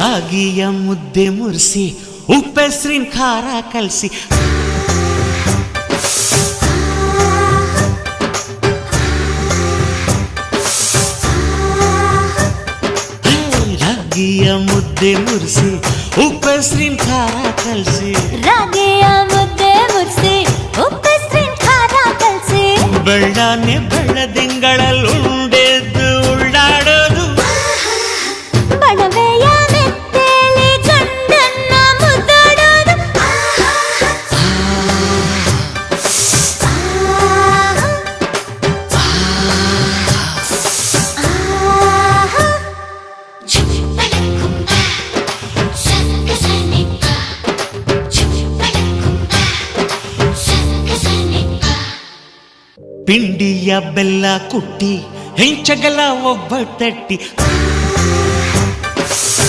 ರಾಗಿಯ ಮುದ್ದೆ ಮುರಿಸಿ ಉಪ್ಪೆಸ್ರಿನ ಖಾರ ಕಲಸಿ ರಾಗಿಯ ಮುದ್ದೆ ಮುರಿಸಿ ಉಪ್ಪೆಸ್ರಿನ ಖಾರ ಕಲಸಿ ರಾಗಿಯ ಮುದ್ದೆ ಮುರಿಸಿ ಉಪ್ಪೆಸ್ರಿನ ಖಾರ ಕಲಸಿ ಬೆಳ್ಳಾನೆ ಬೆಳ್ಳದಿಂಗಳಲ್ಲಿ ಉಂಡೆದ್ದು ಉಳ್ಳಾಡೋದು ಬಣವೆಯ ಮೆತ್ತೇಲಿ ಗಂಡನ್ನ ಮುದ್ದಾಡೋದು ಪಿಂಡಿಯ ಬೆಲ್ಲ ಕುಟ್ಟಿ ಹೆಂಚಗಲ ಒಬ್ಬ ತಟ್ಟಿ